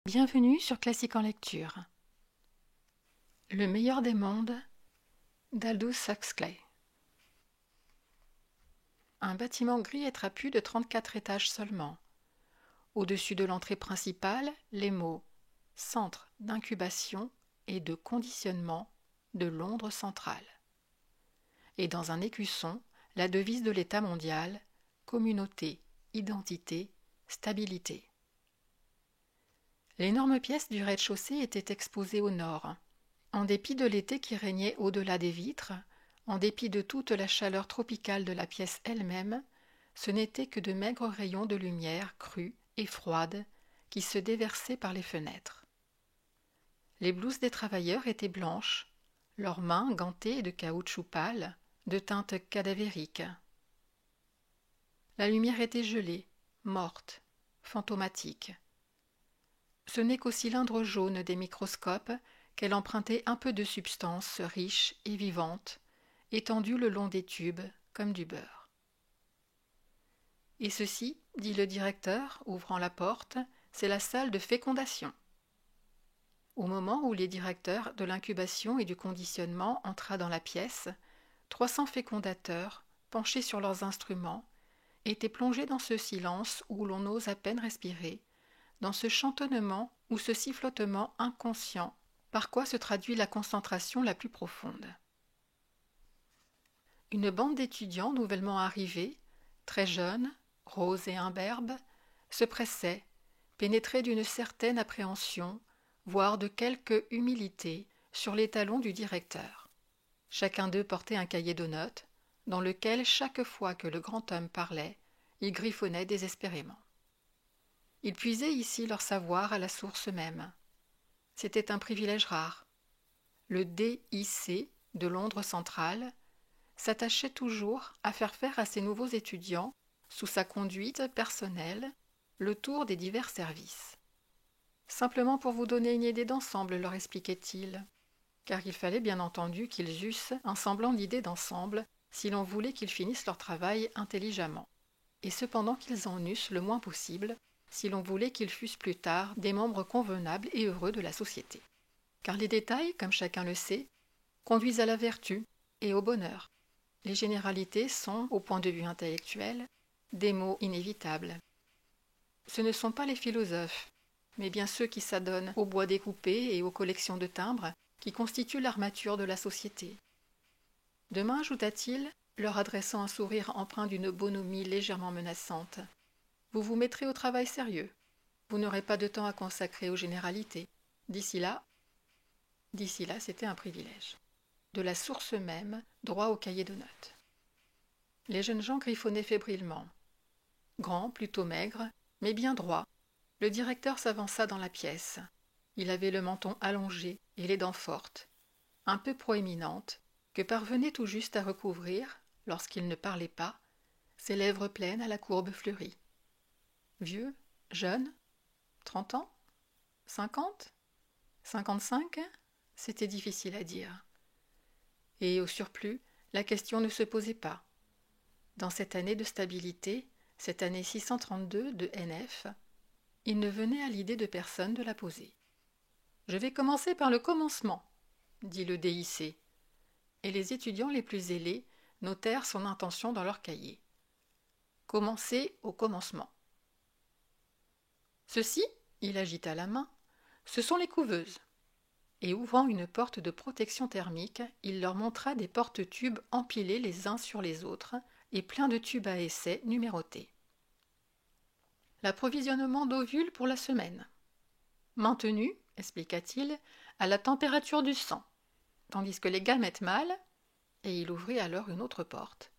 Bienvenue sur Classique en lecture. Le meilleur des mondes d'Aldous Huxley. Un bâtiment gris et trapu de 34 étages seulement. Au-dessus de l'entrée principale, les mots « Centre d'incubation et de conditionnement de Londres centrale ». Et dans un écusson, la devise de l'État mondial « Communauté, identité, stabilité ». L'énorme pièce du rez-de-chaussée était exposée au nord. En dépit de l'été qui régnait au-delà des vitres, en dépit de toute la chaleur tropicale de la pièce elle-même, ce n'étaient que de maigres rayons de lumière crue et froide qui se déversaient par les fenêtres. Les blouses des travailleurs étaient blanches, leurs mains gantées de caoutchouc pâle, de teinte cadavérique. La lumière était gelée, morte, fantomatique. Ce n'est qu'au cylindre jaune des microscopes qu'elle empruntait un peu de substance riche et vivante, étendue le long des tubes comme du beurre. « Et ceci, dit le directeur, ouvrant la porte, c'est la salle de fécondation. » Au moment où les directeurs de l'incubation et du conditionnement entra dans la pièce, 300 fécondateurs, penchés sur leurs instruments, étaient plongés dans ce silence où l'on ose à peine respirer, dans ce chantonnement ou ce sifflotement inconscient, par quoi se traduit la concentration la plus profonde. Une bande d'étudiants nouvellement arrivés, très jeunes, roses et imberbes, se pressait, pénétrés d'une certaine appréhension, voire de quelque humilité, sur les talons du directeur. Chacun d'eux portait un cahier de notes, dans lequel, chaque fois que le grand homme parlait, il griffonnait désespérément. Ils puisaient ici leur savoir à la source même. C'était un privilège rare. Le DIC de Londres centrale s'attachait toujours à faire faire à ses nouveaux étudiants, sous sa conduite personnelle, le tour des divers services. Simplement pour vous donner une idée d'ensemble, leur expliquait-il, car il fallait bien entendu qu'ils eussent un semblant d'idée d'ensemble si l'on voulait qu'ils finissent leur travail intelligemment, et cependant qu'ils en eussent le moins possible si l'on voulait qu'ils fussent plus tard des membres convenables et heureux de la société. Car les détails, comme chacun le sait, conduisent à la vertu et au bonheur. Les généralités sont, au point de vue intellectuel, des mots inévitables. Ce ne sont pas les philosophes, mais bien ceux qui s'adonnent au bois découpé et aux collections de timbres qui constituent l'armature de la société. Demain, ajouta-t-il, leur adressant un sourire empreint d'une bonhomie légèrement menaçante, vous vous mettrez au travail sérieux. Vous n'aurez pas de temps à consacrer aux généralités. D'ici là, c'était un privilège. De la source même, droit au cahier de notes. Les jeunes gens griffonnaient fébrilement. Grand, plutôt maigre, mais bien droit, le directeur s'avança dans la pièce. Il avait le menton allongé et les dents fortes, un peu proéminentes, que parvenait tout juste à recouvrir, lorsqu'il ne parlait pas, ses lèvres pleines à la courbe fleurie. Vieux, jeune, 30 ans, 50, 55, c'était difficile à dire. Et au surplus, la question ne se posait pas. Dans cette année de stabilité, cette année 632 de NF, il ne venait à l'idée de personne de la poser. « Je vais commencer par le commencement », dit le DIC, et les étudiants les plus zélés notèrent son intention dans leur cahier. « Commencer au commencement. » Ceci, il agita la main, ce sont les couveuses. Et ouvrant une porte de protection thermique, il leur montra des porte-tubes empilés les uns sur les autres et pleins de tubes à essai numérotés. L'approvisionnement d'ovules pour la semaine. Maintenu, expliqua-t-il, à la température du sang, tandis que les gamètes mâles, et il ouvrit alors une autre porte,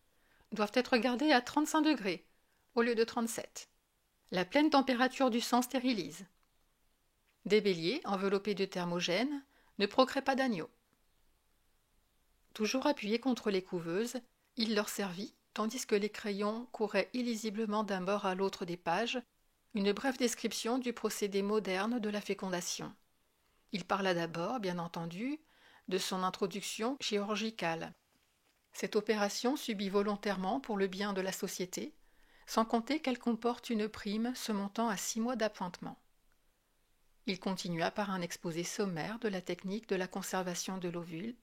doivent être gardés à 35 degrés au lieu de 37. La pleine température du sang stérilise. Des béliers, enveloppés de thermogènes, ne procréent pas d'agneaux. Toujours appuyé contre les couveuses, il leur servit, tandis que les crayons couraient illisiblement d'un bord à l'autre des pages, une brève description du procédé moderne de la fécondation. Il parla d'abord, bien entendu, de son introduction chirurgicale. Cette opération subie volontairement pour le bien de la société, sans compter qu'elle comporte une prime se montant à 6 mois d'appointement. Il continua par un exposé sommaire de la technique de la conservation de l'ovule.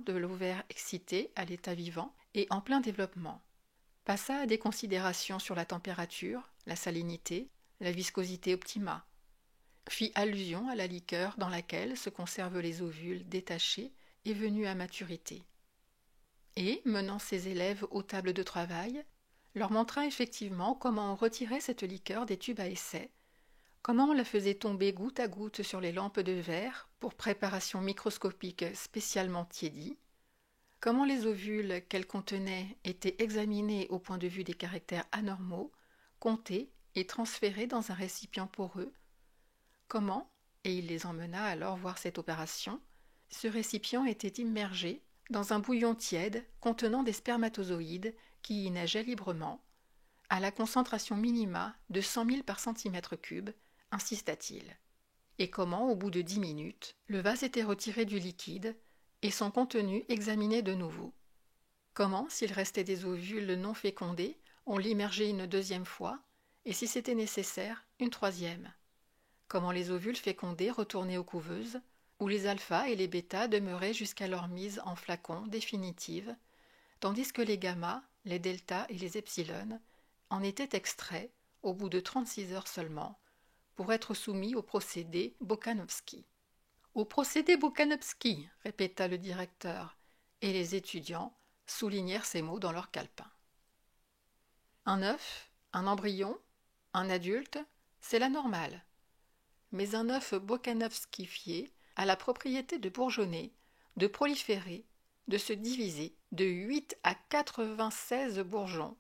L'ovaire excité à l'état vivant et en plein développement. Passa à des considérations sur la température, la salinité, la viscosité optima. Fit allusion à la liqueur dans laquelle se conservent les ovules détachés et venus à maturité. Et, menant ses élèves aux tables de travail, leur montra effectivement comment on retirait cette liqueur des tubes à essai, comment on la faisait tomber goutte à goutte sur les lampes de verre pour préparation microscopique spécialement tiédie, comment les ovules qu'elle contenait étaient examinés au point de vue des caractères anormaux, comptés et transférés dans un récipient poreux, comment, et il les emmena alors voir cette opération, ce récipient était immergé dans un bouillon tiède contenant des spermatozoïdes qui y nageaient librement, à la concentration minima de 100 000 par centimètre cube, insista-t-il. Et comment, au bout de 10 minutes, le vase était retiré du liquide et son contenu examiné de nouveau. Comment, s'il restait des ovules non fécondés, on l'immergeait une deuxième fois, et si c'était nécessaire, une troisième. Comment les ovules fécondés retournaient aux couveuses, où les alphas et les bêtas demeuraient jusqu'à leur mise en flacon définitive, tandis que les gammas, les deltas et les epsilon en étaient extraits, au bout de 36 heures seulement, pour être soumis au procédé Bokanovski. « Au procédé Bokanovski » répéta le directeur, et les étudiants soulignèrent ces mots dans leur calepin. Un œuf, un embryon, un adulte, c'est la normale. Mais un œuf bokanovskifié a la propriété de bourgeonner, de proliférer, de se diviser de 8 à 96 bourgeons,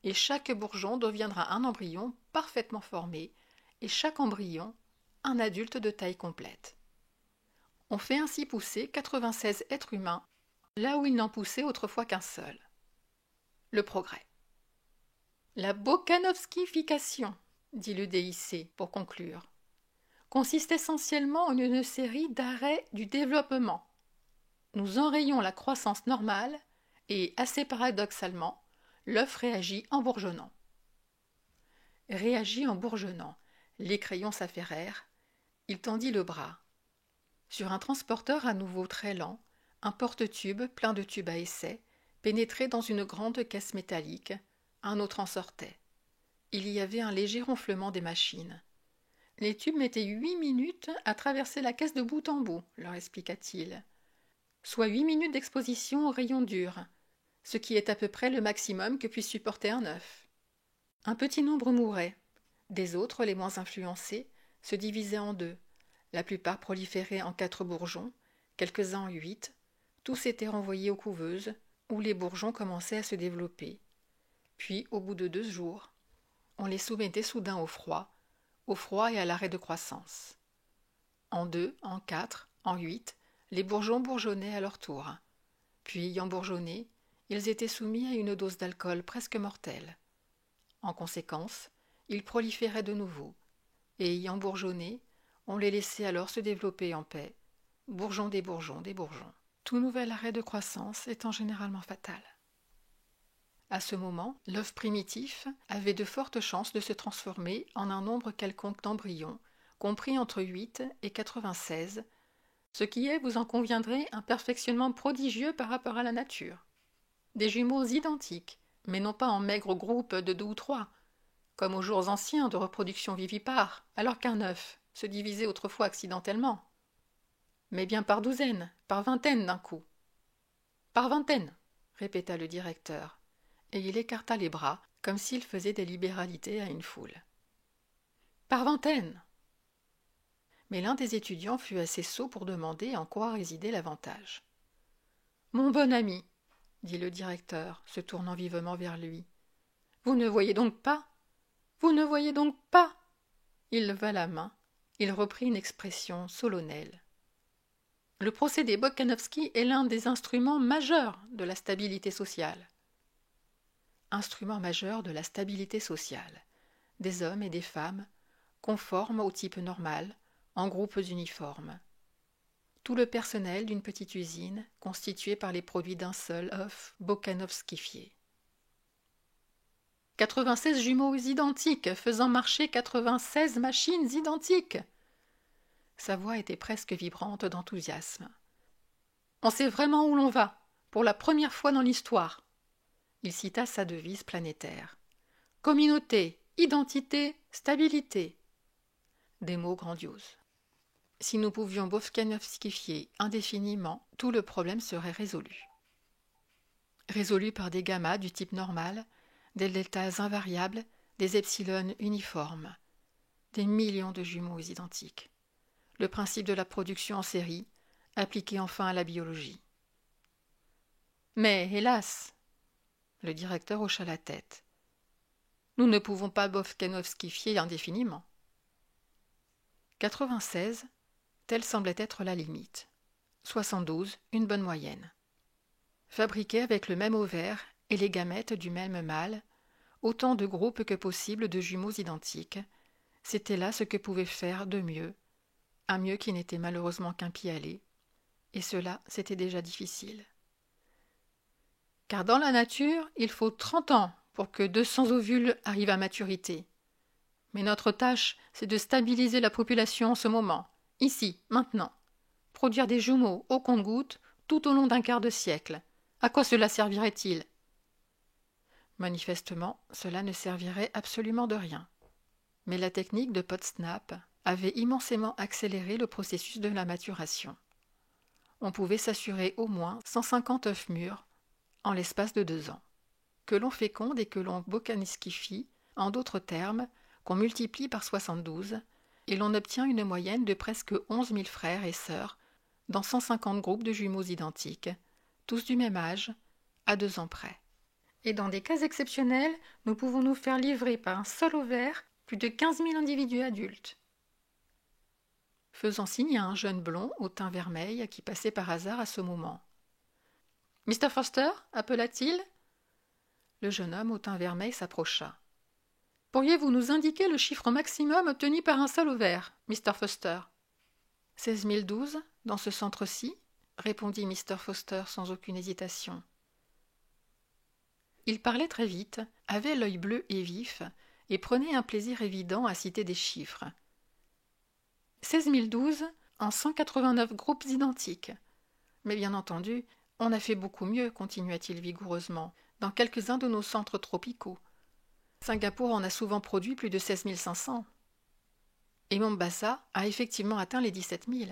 et chaque bourgeon deviendra un embryon parfaitement formé, et chaque embryon un adulte de taille complète. On fait ainsi pousser 96 êtres humains, là où il n'en poussait autrefois qu'un seul. Le progrès. La bokanovskification, dit le DIC pour conclure, consiste essentiellement en une série d'arrêts du développement. Nous enrayons la croissance normale et, assez paradoxalement, l'œuf réagit en bourgeonnant. Réagit en bourgeonnant. Les crayons s'affairèrent. Il tendit le bras. Sur un transporteur à nouveau très lent, un porte-tube plein de tubes à essai pénétrait dans une grande caisse métallique. Un autre en sortait. Il y avait un léger ronflement des machines. Les tubes mettaient 8 minutes à traverser la caisse de bout en bout, leur expliqua-t-il. Soit 8 minutes d'exposition aux rayons durs, ce qui est à peu près le maximum que puisse supporter un œuf. Un petit nombre mourait. Des autres, les moins influencés, se divisaient en deux. La plupart proliféraient en 4 bourgeons, quelques-uns en 8. Tous étaient renvoyés aux couveuses, où les bourgeons commençaient à se développer. Puis, au bout de 2 jours, on les soumettait soudain au froid et à l'arrêt de croissance. En 2, en 4, en 8, les bourgeons bourgeonnaient à leur tour. Puis, ayant bourgeonné, ils étaient soumis à une dose d'alcool presque mortelle. En conséquence, ils proliféraient de nouveau, et ayant bourgeonné, on les laissait alors se développer en paix, bourgeon des bourgeons des bourgeons. Tout nouvel arrêt de croissance étant généralement fatal. À ce moment, l'œuf primitif avait de fortes chances de se transformer en un nombre quelconque d'embryons, compris entre 8 et 96, ce qui est, vous en conviendrez, un perfectionnement prodigieux par rapport à la nature. Des jumeaux identiques, mais non pas en maigres groupes de 2 ou 3, comme aux jours anciens de reproduction vivipare, alors qu'un œuf se divisait autrefois accidentellement. Mais bien par douzaines, par vingtaines d'un coup. Par vingtaines, répéta le directeur, et il écarta les bras comme s'il faisait des libéralités à une foule. Par vingtaines. Mais l'un des étudiants fut assez sot pour demander en quoi résidait l'avantage. Mon bon ami, dit le directeur, se tournant vivement vers lui, vous ne voyez donc pas? Vous ne voyez donc pas? Il leva la main, il reprit une expression solennelle. Le procédé Bokanovski est l'un des instruments majeurs de la stabilité sociale. Instrument majeur de la stabilité sociale, des hommes et des femmes, conformes au type normal, en groupes uniformes. Tout le personnel d'une petite usine constitué par les produits d'un seul œuf bokanovskifié. 96 jumeaux identiques, faisant marcher 96 machines identiques. Sa voix était presque vibrante d'enthousiasme. On sait vraiment où l'on va, pour la première fois dans l'histoire. Il cita sa devise planétaire. Communauté, identité, stabilité. Des mots grandioses. Si nous pouvions Bofkanovskifier indéfiniment, tout le problème serait résolu. Résolu par des gammas du type normal, des deltas invariables, des epsilon uniformes, des millions de jumeaux identiques. Le principe de la production en série, appliqué enfin à la biologie. Mais, hélas, le directeur hocha la tête. Nous ne pouvons pas Bofkanovskifier indéfiniment. 96, telle semblait être la limite. 72, une bonne moyenne. Fabriqués avec le même ovaire et les gamètes du même mâle, autant de groupes que possible de jumeaux identiques, c'était là ce que pouvait faire de mieux, un mieux qui n'était malheureusement qu'un pis-aller, et cela c'était déjà difficile. Car dans la nature, il faut 30 ans pour que 200 ovules arrivent à maturité. Mais notre tâche, c'est de stabiliser la population en ce moment, ici, maintenant. Produire des jumeaux au compte-gouttes tout au long d'un quart de siècle. À quoi cela servirait-il ? Manifestement, cela ne servirait absolument de rien. Mais la technique de Potsnap avait immensément accéléré le processus de la maturation. On pouvait s'assurer au moins 150 œufs mûrs en l'espace de 2 ans, que l'on féconde et que l'on bokanisquifie, en d'autres termes, qu'on multiplie par 72, et l'on obtient une moyenne de presque 11 000 frères et sœurs dans 150 groupes de jumeaux identiques, tous du même âge, à 2 ans près. Et dans des cas exceptionnels, nous pouvons nous faire livrer par un seul ovaire plus de 15 000 individus adultes. Faisant signe à un jeune blond au teint vermeil qui passait par hasard à ce moment. « Mr. Foster » appela-t-il. Le jeune homme au teint vermeil s'approcha. « Pourriez-vous nous indiquer le chiffre maximum obtenu par un seul ovaire, Mr. Foster ?»« 16 012, dans ce centre-ci, » répondit Mr. Foster sans aucune hésitation. Il parlait très vite, avait l'œil bleu et vif, et prenait un plaisir évident à citer des chiffres. 16 012 en 189 groupes identiques. Mais bien entendu, on a fait beaucoup mieux, continua-t-il vigoureusement, dans quelques-uns de nos centres tropicaux. Singapour en a souvent produit plus de 16 500. Et Mombasa a effectivement atteint les 17 000.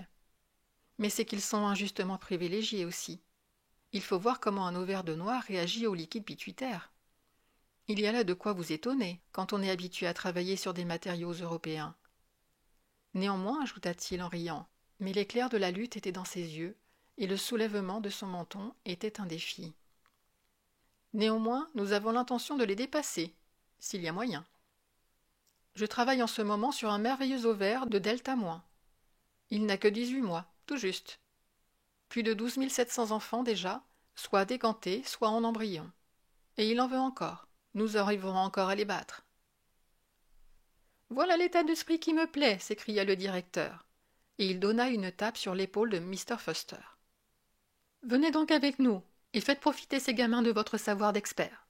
Mais c'est qu'ils sont injustement privilégiés aussi. Il faut voir comment un ovaire de noix réagit au liquide pituitaire. Il y a là de quoi vous étonner quand on est habitué à travailler sur des matériaux européens. Néanmoins, ajouta-t-il en riant, mais l'éclair de la lutte était dans ses yeux, et le soulèvement de son menton était un défi. Néanmoins, nous avons l'intention de les dépasser, s'il y a moyen. Je travaille en ce moment sur un merveilleux ovaire de delta-. Il n'a que 18 mois, tout juste. Plus de 12 700 enfants déjà, soit décantés, soit en embryon. Et il en veut encore. Nous arriverons encore à les battre. Voilà l'état d'esprit qui me plaît, s'écria le directeur, et il donna une tape sur l'épaule de Mr. Foster. Venez donc avec nous, et faites profiter ces gamins de votre savoir d'expert.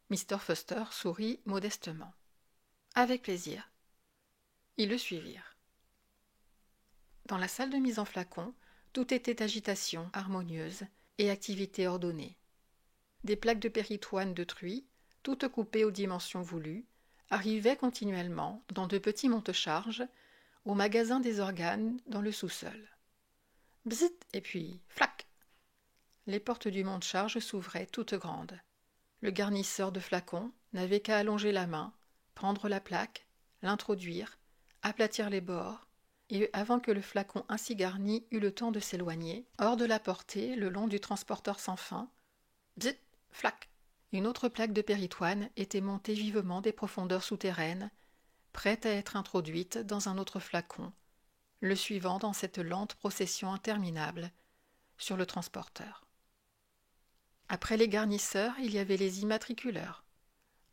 Mr. Foster sourit modestement. Avec plaisir. Ils le suivirent. Dans la salle de mise en flacon, tout était agitation harmonieuse et activité ordonnée. Des plaques de péritoine de truie, toutes coupées aux dimensions voulues, arrivaient continuellement, dans de petits monte-charges, au magasin des organes dans le sous-sol. Bzzzt, et puis flac. Les portes du monte-charge s'ouvraient toutes grandes. Le garnisseur de flacons n'avait qu'à allonger la main, prendre la plaque, l'introduire, aplatir les bords, et avant que le flacon ainsi garni eût le temps de s'éloigner, hors de la portée, le long du transporteur sans fin, bzzzt, flac. Une autre plaque de péritoine était montée vivement des profondeurs souterraines, prête à être introduite dans un autre flacon, le suivant dans cette lente procession interminable sur le transporteur. Après les garnisseurs, il y avait les immatriculeurs.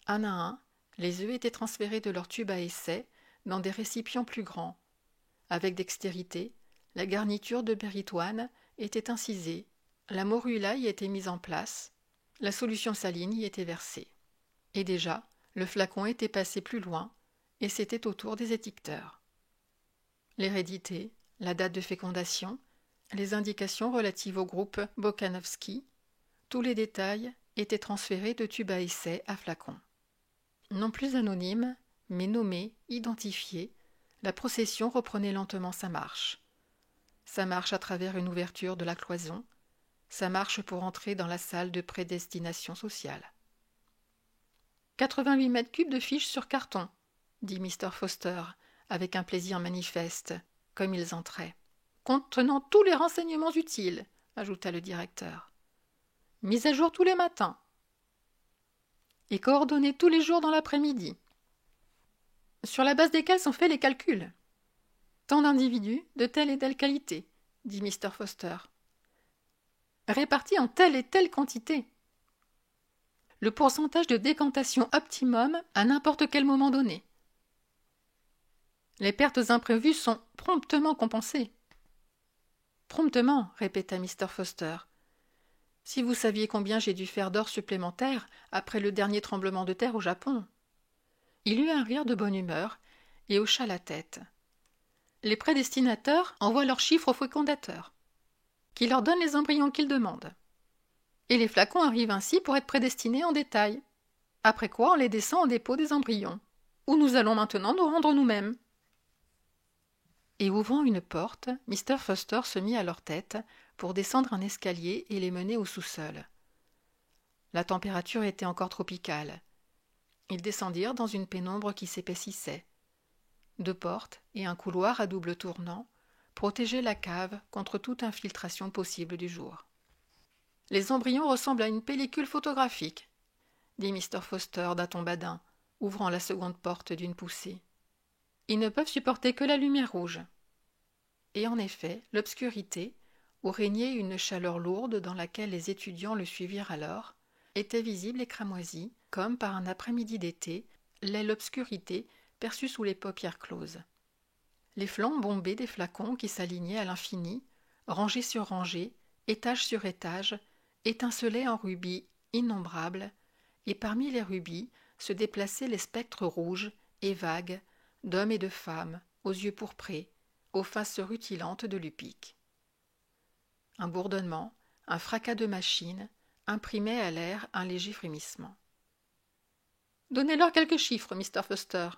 Un à un, les œufs étaient transférés de leur tube à essai dans des récipients plus grands. Avec dextérité, la garniture de péritoine était incisée, la morula y était mise en place, la solution saline y était versée. Et déjà, le flacon était passé plus loin, et c'était au tour des étiqueteurs. L'hérédité, la date de fécondation, les indications relatives au groupe Bokanovski, tous les détails étaient transférés de tube à essai à flacon. Non plus anonyme, mais nommée, identifiée, la procession reprenait lentement sa marche. Sa marche à travers une ouverture de la cloison, sa marche pour entrer dans la salle de prédestination sociale. 88 mètres cubes de fiches sur carton, dit Mr. Foster, avec un plaisir manifeste, comme ils entraient. Contenant tous les renseignements utiles, ajouta le directeur. Mise à jour tous les matins. Et coordonnées tous les jours dans l'après-midi. Sur la base desquels sont faits les calculs. Tant d'individus de telle et telle qualité, dit Mr. Foster. Répartis en telle et telle quantité. Le pourcentage de décantation optimum à n'importe quel moment donné. Les pertes imprévues sont promptement compensées. Promptement, répéta Mr. Foster. Si vous saviez combien j'ai dû faire d'or supplémentaire après le dernier tremblement de terre au Japon. Il eut un rire de bonne humeur et hocha la tête. Les prédestinateurs envoient leurs chiffres aux fécondateurs, qui leur donnent les embryons qu'ils demandent. Et les flacons arrivent ainsi pour être prédestinés en détail. Après quoi on les descend au dépôt des embryons, où nous allons maintenant nous rendre nous-mêmes. Et ouvrant une porte, Mr. Foster se mit à leur tête pour descendre un escalier et les mener au sous-sol. La température était encore tropicale. Ils descendirent dans une pénombre qui s'épaississait. 2 portes et un couloir à double tournant protégeaient la cave contre toute infiltration possible du jour. « Les embryons ressemblent à une pellicule photographique, dit Mr. Foster d'un ton badin, ouvrant la seconde porte d'une poussée. Ils ne peuvent supporter que la lumière rouge. Et en effet, l'obscurité, où régnait une chaleur lourde dans laquelle les étudiants le suivirent alors, était visible et cramoisie, comme par un après-midi d'été, l'est l'obscurité perçue sous les paupières closes. Les flancs bombés des flacons qui s'alignaient à l'infini, rangés sur rangées, étage sur étage, étincelaient en rubis innombrables, et parmi les rubis se déplaçaient les spectres rouges et vagues d'hommes et de femmes, aux yeux pourprés, aux faces rutilantes de l'Upique. Un bourdonnement, un fracas de machines, imprimaient à l'air un léger frémissement. « Donnez-leur quelques chiffres, Mr. Foster, »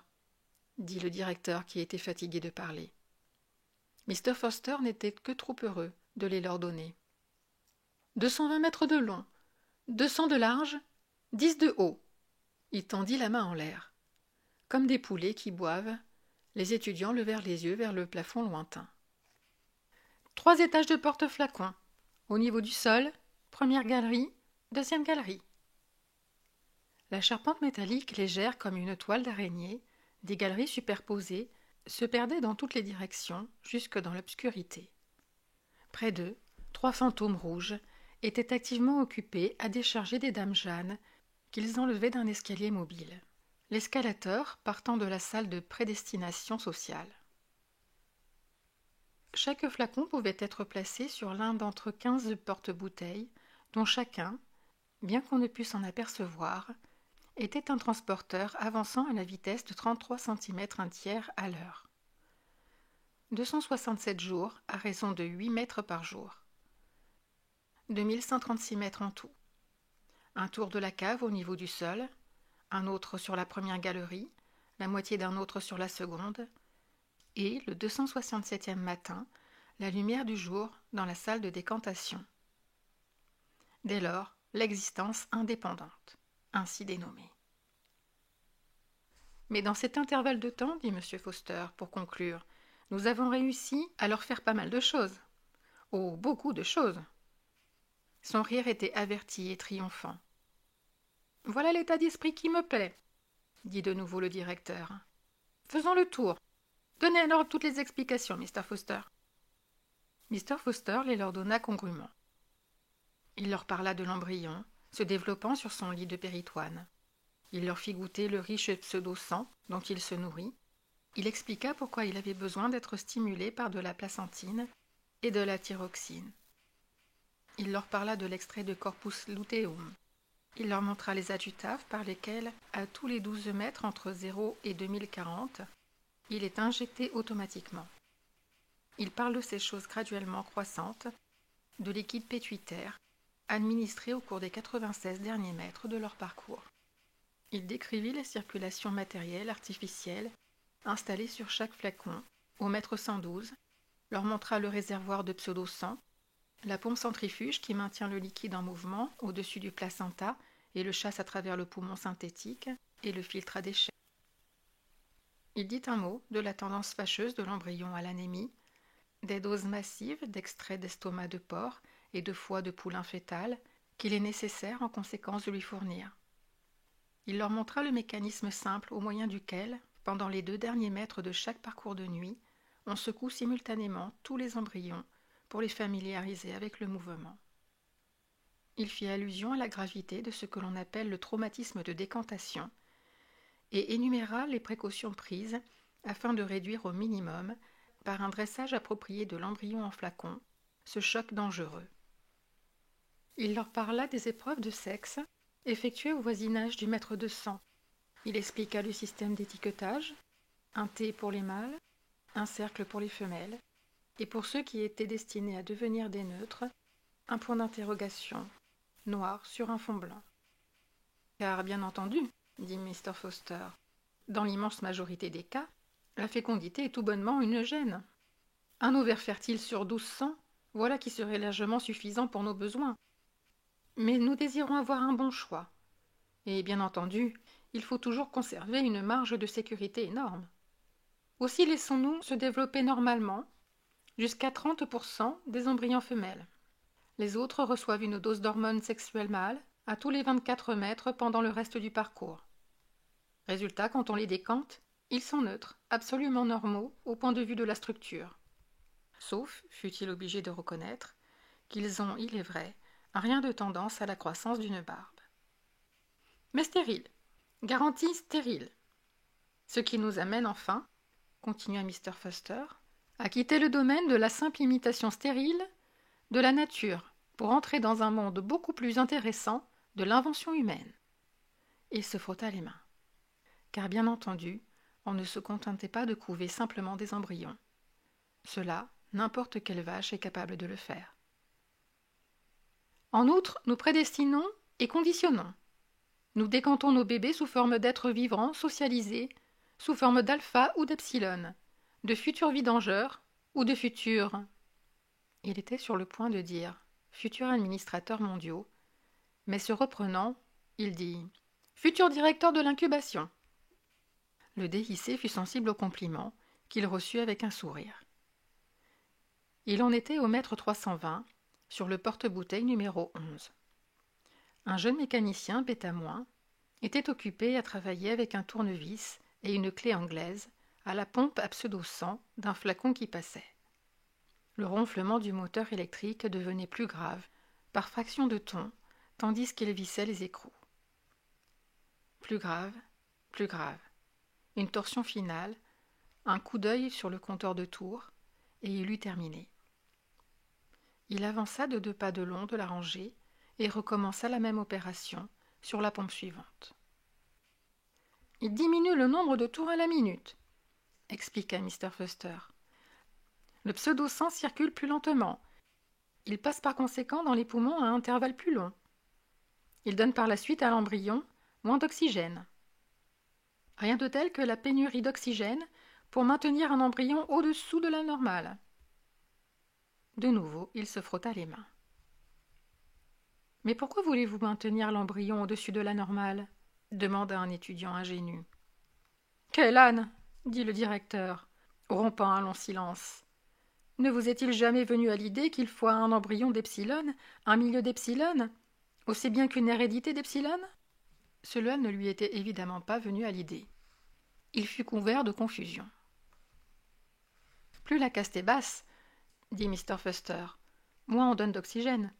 dit le directeur qui était fatigué de parler. Mr. Foster n'était que trop heureux de les leur donner. 220 mètres de long, 200 de large, 10 de haut. Il tendit la main en l'air. Comme des poulets qui boivent, les étudiants levèrent les yeux vers le plafond lointain. 3 étages de porte-flacons. Au niveau du sol, première galerie, deuxième galerie. La charpente métallique légère comme une toile d'araignée, des galeries superposées, se perdait dans toutes les directions, jusque dans l'obscurité. Près d'eux, 3 fantômes rouges étaient activement occupés à décharger des dames Jeanne qu'ils enlevaient d'un escalier mobile. L'escalateur partant de la salle de prédestination sociale. Chaque flacon pouvait être placé sur l'un d'entre 15 porte-bouteilles, dont chacun, bien qu'on ne pût s'en apercevoir, était un transporteur avançant à la vitesse de 33 cm1 à l'heure. 267 jours à raison de 8 mètres par jour. 2136 mètres en tout. Un tour de la cave au niveau du sol, un autre sur la première galerie, la moitié d'un autre sur la seconde, et, le 267e matin, la lumière du jour dans la salle de décantation. Dès lors, l'existence indépendante, ainsi dénommée. Mais dans cet intervalle de temps, dit M. Foster, pour conclure, nous avons réussi à leur faire pas mal de choses. Oh, beaucoup de choses. Son rire était averti et triomphant. Voilà l'état d'esprit qui me plaît, dit de nouveau le directeur. Faisons le tour. Donnez alors toutes les explications, Mr. Foster. Mr. Foster les leur donna congrument. Il leur parla de l'embryon, se développant sur son lit de péritoine. Il leur fit goûter le riche pseudo-sang dont il se nourrit. Il expliqua pourquoi il avait besoin d'être stimulé par de la placentine et de la thyroxine. Il leur parla de l'extrait de corpus luteum. Il leur montra les adjutaves par lesquels, à tous les 12 mètres entre 0 et 2040, il est injecté automatiquement. Il parle de ces choses graduellement croissantes, de liquide pétuitaire, administré au cours des 96 derniers mètres de leur parcours. Il décrivit les circulations matérielles artificielles installées sur chaque flacon, au mètre 112, leur montra le réservoir de pseudo-sang, la pompe centrifuge qui maintient le liquide en mouvement au-dessus du placenta et le chasse à travers le poumon synthétique, et le filtre à déchets. Il dit un mot de la tendance fâcheuse de l'embryon à l'anémie, des doses massives d'extraits d'estomac de porc et de foie de poulain fœtal qu'il est nécessaire en conséquence de lui fournir. Il leur montra le mécanisme simple au moyen duquel, pendant les 2 derniers mètres de chaque parcours de nuit, on secoue simultanément tous les embryons pour les familiariser avec le mouvement. Il fit allusion à la gravité de ce que l'on appelle le traumatisme de décantation et énuméra les précautions prises afin de réduire au minimum, par un dressage approprié de l'embryon en flacon, ce choc dangereux. Il leur parla des épreuves de sexe effectuées au voisinage du mètre de sang. Il expliqua le système d'étiquetage, un T pour les mâles, un cercle pour les femelles, et pour ceux qui étaient destinés à devenir des neutres, un point d'interrogation, noir sur un fond blanc. Car, bien entendu, dit Mr. Foster, dans l'immense majorité des cas, la fécondité est tout bonnement une gêne. Un ovaire fertile sur 1200, voilà qui serait largement suffisant pour nos besoins. Mais nous désirons avoir un bon choix. Et bien entendu, il faut toujours conserver une marge de sécurité énorme. Aussi laissons-nous se développer normalement jusqu'à 30% des embryons femelles. Les autres reçoivent une dose d'hormones sexuelles mâles à tous les 24 mètres pendant le reste du parcours. Résultat, quand on les décante, ils sont neutres, absolument normaux au point de vue de la structure. Sauf, fut-il obligé de reconnaître, qu'ils ont, il est vrai, rien de tendance à la croissance d'une barbe. Mais stérile, garantie stérile. Ce qui nous amène enfin, continua Mr. Foster, à quitter le domaine de la simple imitation stérile de la nature pour entrer dans un monde beaucoup plus intéressant de l'invention humaine. Il se frotta les mains. Car bien entendu, on ne se contentait pas de couver simplement des embryons. Cela, n'importe quelle vache est capable de le faire. En outre, nous prédestinons et conditionnons. Nous décantons nos bébés sous forme d'êtres vivants, socialisés, sous forme d'alpha ou d'epsilon, de futurs vidangeurs ou de futurs... Il était sur le point de dire « futurs administrateurs mondiaux », mais se reprenant, il dit « futurs directeurs de l'incubation ». Le déhissé fut sensible au compliment, qu'il reçut avec un sourire. Il en était au mètre 320, sur le porte-bouteille numéro 11. Un jeune mécanicien, bêta-moins, était occupé à travailler avec un tournevis et une clé anglaise à la pompe à pseudo-sang d'un flacon qui passait. Le ronflement du moteur électrique devenait plus grave, par fraction de ton, tandis qu'il vissait les écrous. Plus grave, une torsion finale, un coup d'œil sur le compteur de tours, et il eut terminé. Il avança de 2 pas de long de la rangée et recommença la même opération sur la pompe suivante. « Il diminue le nombre de tours à la minute, » expliqua Mr. Foster. « Le pseudo-sang circule plus lentement. Il passe par conséquent dans les poumons à intervalles plus longs. Il donne par la suite à l'embryon moins d'oxygène. Rien de tel que la pénurie d'oxygène pour maintenir un embryon au-dessous de la normale. » De nouveau, il se frotta les mains. « Mais pourquoi voulez-vous maintenir l'embryon au-dessus de la normale ?» demanda un étudiant ingénu. « Quel âne !» dit le directeur, rompant un long silence. « Ne vous est-il jamais venu à l'idée qu'il faut un embryon d'epsilon, un milieu d'epsilon, aussi bien qu'une hérédité d'epsilon ?» Cela ne lui était évidemment pas venu à l'idée. Il fut couvert de confusion. « Plus la caste est basse, dit Mr. Foster, moins on donne d'oxygène.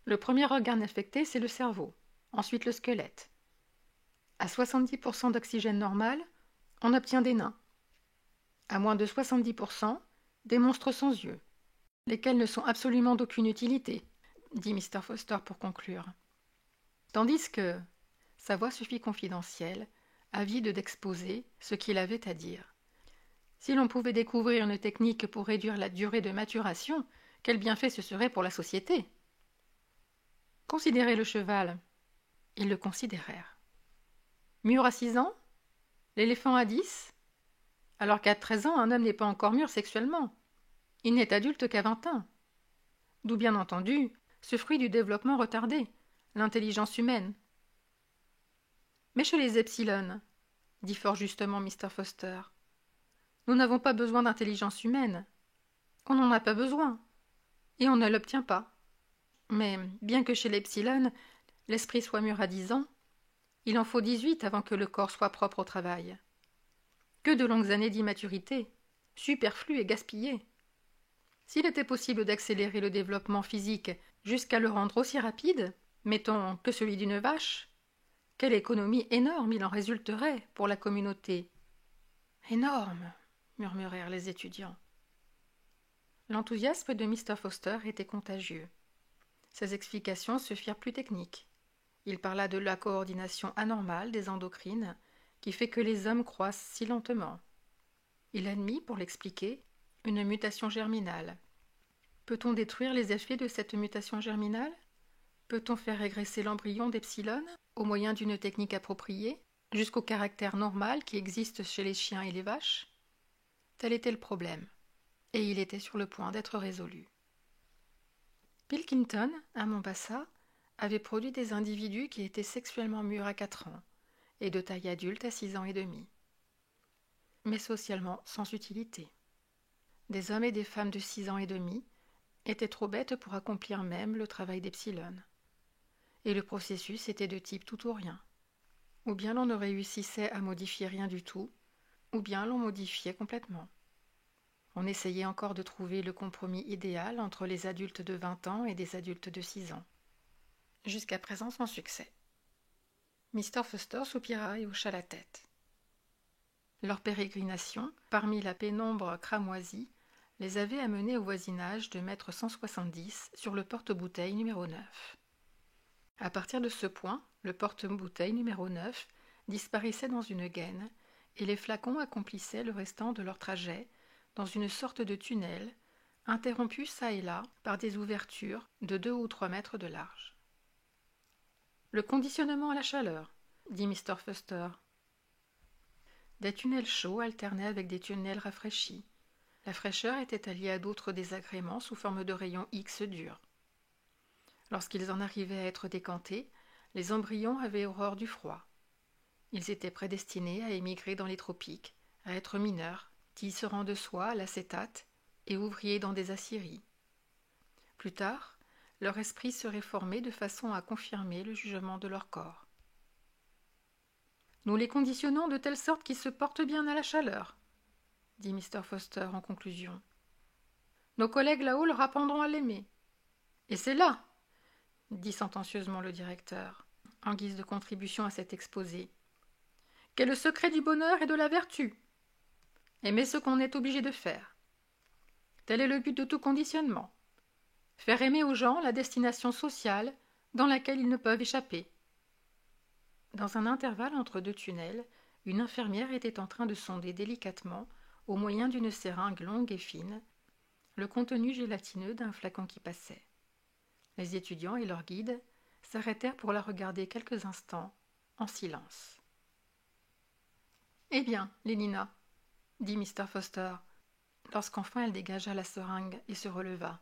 Le premier organe affecté, c'est le cerveau, ensuite le squelette. À 70% d'oxygène normal, on obtient des nains. À moins de 70%, des monstres sans yeux, lesquels ne sont absolument d'aucune utilité, dit Mr. Foster pour conclure. Tandis que sa voix se fit confidentielle, avide d'exposer ce qu'il avait à dire. Si l'on pouvait découvrir une technique pour réduire la durée de maturation, quel bienfait ce serait pour la société! Considérez le cheval. Ils le considérèrent. Mûr à 6 ans? L'éléphant à 10? Alors qu'à 13 ans, un homme n'est pas encore mûr sexuellement. Il n'est adulte qu'à 20 ans. D'où bien entendu ce fruit du développement retardé, l'intelligence humaine. Mais chez les epsilon, dit fort justement Mr. Foster, nous n'avons pas besoin d'intelligence humaine. On n'en a pas besoin. Et on ne l'obtient pas. Mais bien que chez l'epsilon, l'esprit soit mûr à 10 ans, il en faut 18 avant que le corps soit propre au travail. Que de longues années d'immaturité, superflues et gaspillées. S'il était possible d'accélérer le développement physique jusqu'à le rendre aussi rapide, mettons que celui d'une vache, quelle économie énorme il en résulterait pour la communauté. Énorme, murmurèrent les étudiants. L'enthousiasme de Mr. Foster était contagieux. Ses explications se firent plus techniques. Il parla de la coordination anormale des endocrines qui fait que les hommes croissent si lentement. Il admit, pour l'expliquer, une mutation germinale. Peut-on détruire les effets de cette mutation germinale? Peut-on faire régresser l'embryon d'epsilon au moyen d'une technique appropriée, jusqu'au caractère normal qui existe chez les chiens et les vaches? Tel était le problème, et il était sur le point d'être résolu. Pilkington, à Mombasa, avait produit des individus qui étaient sexuellement mûrs à 4 ans et de taille adulte à 6 ans et demi, mais socialement sans utilité. Des hommes et des femmes de 6 ans et demi étaient trop bêtes pour accomplir même le travail d'epsilon. Et le processus était de type tout ou rien. Ou bien l'on ne réussissait à modifier rien du tout, ou bien l'on modifiait complètement. On essayait encore de trouver le compromis idéal entre les adultes de 20 ans et des adultes de 6 ans. Jusqu'à présent sans succès. Mr. Foster soupira et hocha la tête. Leur pérégrination, parmi la pénombre cramoisie, les avait amenés au voisinage de mètre 170 sur le porte-bouteille numéro 9. À partir de ce point, le porte-bouteille numéro 9 disparaissait dans une gaine et les flacons accomplissaient le restant de leur trajet dans une sorte de tunnel, interrompu çà et là par des ouvertures de 2 ou 3 mètres de large. Le conditionnement à la chaleur, dit Mr. Foster. Des tunnels chauds alternaient avec des tunnels rafraîchis. La fraîcheur était alliée à d'autres désagréments sous forme de rayons X durs. Lorsqu'ils en arrivaient à être décantés, les embryons avaient horreur du froid. Ils étaient prédestinés à émigrer dans les tropiques, à être mineurs, tisserands de soie à l'acétate et ouvriers dans des aciéries. Plus tard, leur esprit serait formé de façon à confirmer le jugement de leur corps. Nous les conditionnons de telle sorte qu'ils se portent bien à la chaleur, dit Mr. Foster en conclusion. Nos collègues là-haut leur apprendront à l'aimer. Et c'est là, dit sentencieusement le directeur, en guise de contribution à cet exposé, qu'est le secret du bonheur et de la vertu. Aimer ce qu'on est obligé de faire. Tel est le but de tout conditionnement. Faire aimer aux gens la destination sociale dans laquelle ils ne peuvent échapper. Dans un intervalle entre 2 tunnels, une infirmière était en train de sonder délicatement, au moyen d'une seringue longue et fine, le contenu gélatineux d'un flacon qui passait. Les étudiants et leur guide s'arrêtèrent pour la regarder quelques instants, en silence. « Eh bien, Lénina, dit Mr. Foster, lorsqu'enfin elle dégagea la seringue et se releva.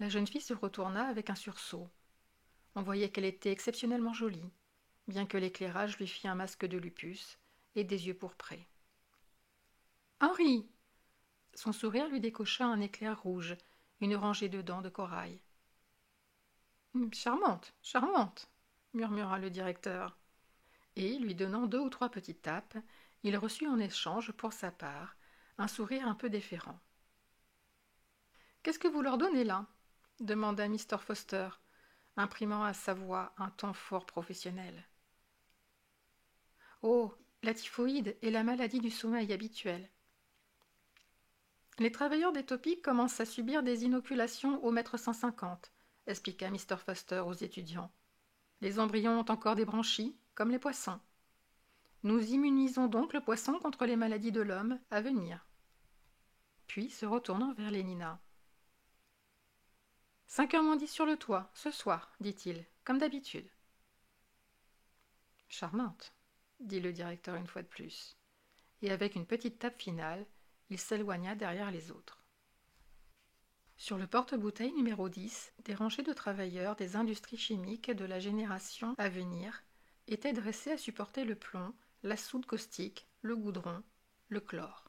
La jeune fille se retourna avec un sursaut. On voyait qu'elle était exceptionnellement jolie, bien que l'éclairage lui fît un masque de lupus et des yeux pourprés. « Henri !» Son sourire lui décocha un éclair rouge, une rangée de dents de corail. « Charmante, charmante !» murmura le directeur. Et, lui donnant 2 ou 3 petites tapes, il reçut en échange, pour sa part, un sourire un peu déférent. « Qu'est-ce que vous leur donnez là ?» demanda Mr. Foster, imprimant à sa voix un ton fort professionnel. « Oh, la typhoïde est la maladie du sommeil habituelle. Les travailleurs des tropiques commencent à subir des inoculations au mètre 150, expliqua Mr. Foster aux étudiants. Les embryons ont encore des branchies, comme les poissons. Nous immunisons donc le poisson contre les maladies de l'homme à venir. Puis, se retournant vers Lénina. 5h moins 10 sur le toit, ce soir, dit-il, comme d'habitude. Charmante, dit le directeur une fois de plus. Et avec une petite tape finale, il s'éloigna derrière les autres. Sur le porte-bouteille numéro 10, des rangées de travailleurs des industries chimiques de la génération à venir étaient dressés à supporter le plomb, la soude caustique, le goudron, le chlore.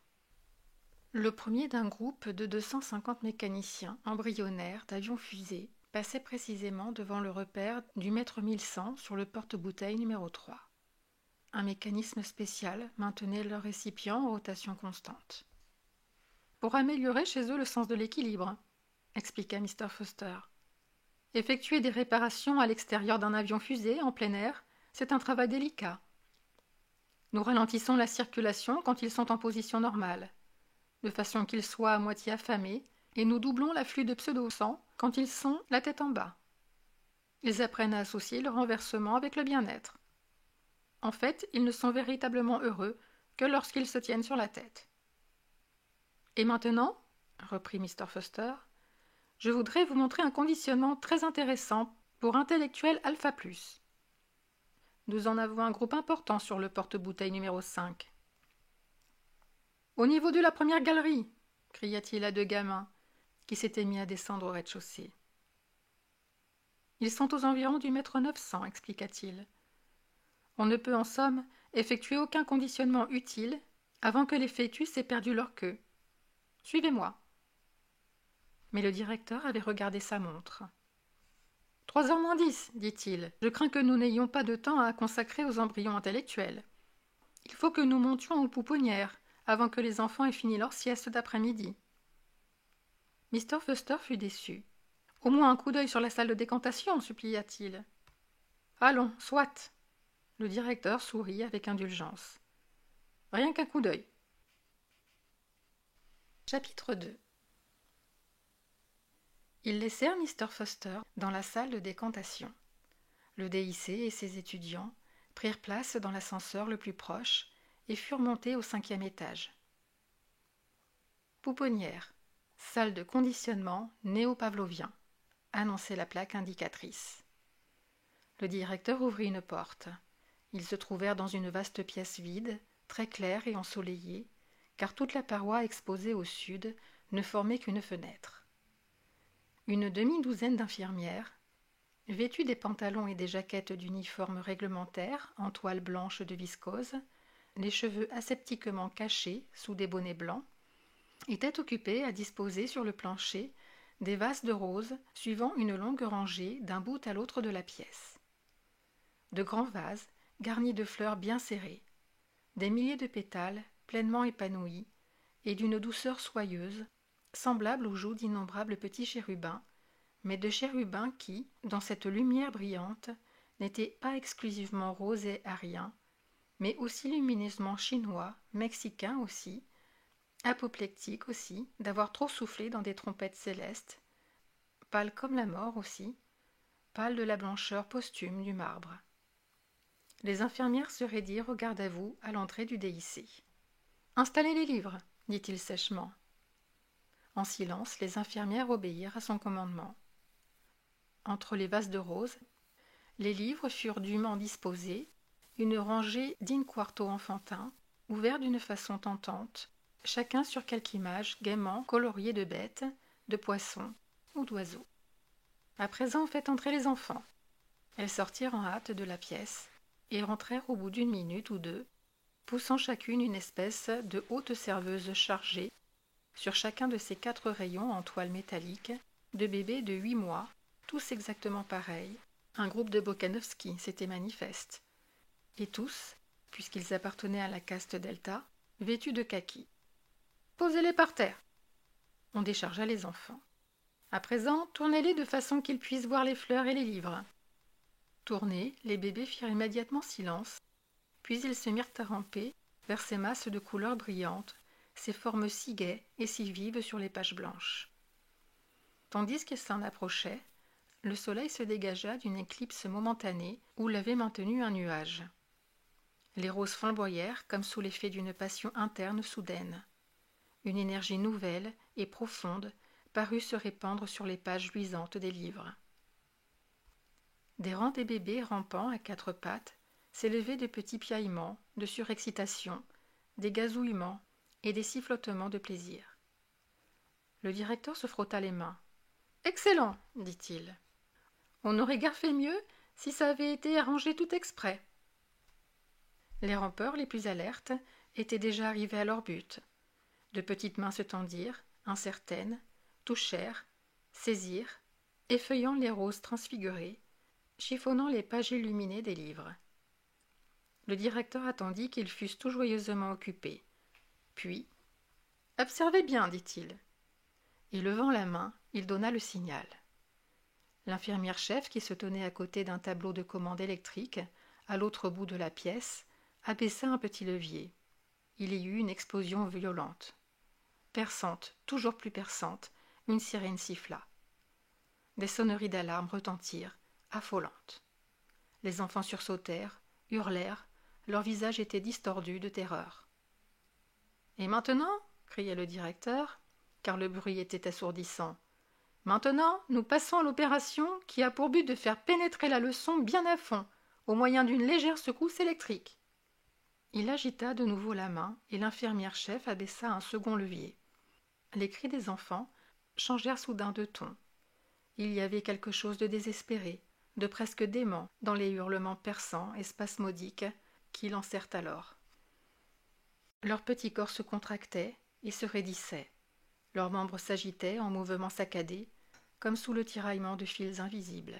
Le premier d'un groupe de 250 mécaniciens embryonnaires d'avions-fusées passait précisément devant le repère du mètre 1100 sur le porte-bouteille numéro 3. Un mécanisme spécial maintenait leur récipient en rotation constante. Pour améliorer chez eux le sens de l'équilibre, expliqua Mr. Foster. Effectuer des réparations à l'extérieur d'un avion-fusée en plein air, c'est un travail délicat. Nous ralentissons la circulation quand ils sont en position normale, de façon qu'ils soient à moitié affamés, et nous doublons l'afflux de pseudo-sang quand ils sont la tête en bas. Ils apprennent à associer le renversement avec le bien-être. En fait, ils ne sont véritablement heureux que lorsqu'ils se tiennent sur la tête. Et maintenant, reprit Mr. Foster, je voudrais vous montrer un conditionnement très intéressant pour intellectuels alpha+. Nous en avons un groupe important sur le porte-bouteille numéro 5. Au niveau de la première galerie, cria-t-il à deux gamins qui s'étaient mis à descendre au rez-de-chaussée. Ils sont aux environs du mètre 900, expliqua-t-il. On ne peut en somme effectuer aucun conditionnement utile avant que les fœtus aient perdu leur queue. Suivez-moi. Mais le directeur avait regardé sa montre. 3h moins 10, dit-il. Je crains que nous n'ayons pas de temps à consacrer aux embryons intellectuels. Il faut que nous montions aux pouponnières avant que les enfants aient fini leur sieste d'après-midi. Mr. Foster fut déçu. Au moins un coup d'œil sur la salle de décantation, supplia-t-il. Allons, soit. Le directeur sourit avec indulgence. Rien qu'un coup d'œil. Chapitre 2. Ils laissèrent Mr. Foster dans la salle de décantation. Le DIC et ses étudiants prirent place dans l'ascenseur le plus proche et furent montés au 5e étage. Pouponnière, salle de conditionnement néo-pavlovien, annonçait la plaque indicatrice. Le directeur ouvrit une porte. Ils se trouvèrent dans une vaste pièce vide, très claire et ensoleillée, car toute la paroi exposée au sud ne formait qu'une fenêtre. Une demi-douzaine d'infirmières, vêtues des pantalons et des jaquettes d'uniforme réglementaire en toile blanche de viscose, les cheveux aseptiquement cachés sous des bonnets blancs, étaient occupées à disposer sur le plancher des vases de roses suivant une longue rangée d'un bout à l'autre de la pièce. De grands vases garnis de fleurs bien serrées, des milliers de pétales pleinement épanouis et d'une douceur soyeuse, semblable aux joues d'innombrables petits chérubins, mais de chérubins qui, dans cette lumière brillante, n'étaient pas exclusivement roses et ariens, mais aussi lumineusement chinois, mexicains aussi, apoplectiques aussi, d'avoir trop soufflé dans des trompettes célestes, pâles comme la mort aussi, pâles de la blancheur posthume du marbre. Les infirmières se raidirent au garde-à-vous à l'entrée du DIC. « Installez les livres, dit-il sèchement. En silence, les infirmières obéirent à son commandement. Entre les vases de roses, les livres furent dûment disposés, une rangée d'in-quarto enfantins, ouverts d'une façon tentante, chacun sur quelque image gaiement coloriée de bêtes, de poissons ou d'oiseaux. À présent, faites entrer les enfants. Elles sortirent en hâte de la pièce et rentrèrent au bout d'une minute ou deux, poussant chacune une espèce de haute serveuse chargée, sur chacun de ces 4 rayons en toile métallique, de bébés de 8 mois, tous exactement pareils. Un groupe de Bokanovski, c'était manifeste. Et tous, puisqu'ils appartenaient à la caste Delta, vêtus de kaki. « Posez-les par terre !» On déchargea les enfants. « À présent, tournez-les de façon qu'ils puissent voir les fleurs et les livres. » Tournés, les bébés firent immédiatement silence, puis ils se mirent à ramper vers ces masses de couleurs brillantes, ces formes si gaies et si vives sur les pages blanches. Tandis qu'ils s'en approchaient, le soleil se dégagea d'une éclipse momentanée où l'avait maintenu un nuage. Les roses flamboyèrent comme sous l'effet d'une passion interne soudaine. Une énergie nouvelle et profonde parut se répandre sur les pages luisantes des livres. Des rangs des bébés rampant à quatre pattes s'élevaient de petits piaillements, de surexcitation, des gazouillements et des sifflotements de plaisir. Le directeur se frotta les mains. « Excellent !» dit-il. « On aurait guère fait mieux si ça avait été arrangé tout exprès. » Les rampeurs les plus alertes étaient déjà arrivés à leur but. De petites mains se tendirent, incertaines, touchèrent, saisirent, effeuillant les roses transfigurées, chiffonnant les pages illuminées des livres. Le directeur attendit qu'ils fussent tout joyeusement occupés. Puis, « Observez bien, dit-il. » Et levant la main, il donna le signal. L'infirmière-chef, qui se tenait à côté d'un tableau de commande électrique, à l'autre bout de la pièce, abaissa un petit levier. Il y eut une explosion violente. Perçante, toujours plus perçante, une sirène siffla. Des sonneries d'alarme retentirent, affolantes. Les enfants sursautèrent, hurlèrent, leurs visages étaient distordus de terreur. « Et maintenant » criait le directeur, car le bruit était assourdissant. « Maintenant, nous passons à l'opération qui a pour but de faire pénétrer la leçon bien à fond, au moyen d'une légère secousse électrique. » Il agita de nouveau la main et l'infirmière-chef abaissa un second levier. Les cris des enfants changèrent soudain de ton. Il y avait quelque chose de désespéré, de presque dément dans les hurlements perçants et spasmodiques qui lancèrent alors. Leurs petits corps se contractaient et se raidissaient. Leurs membres s'agitaient en mouvements saccadés, comme sous le tiraillement de fils invisibles.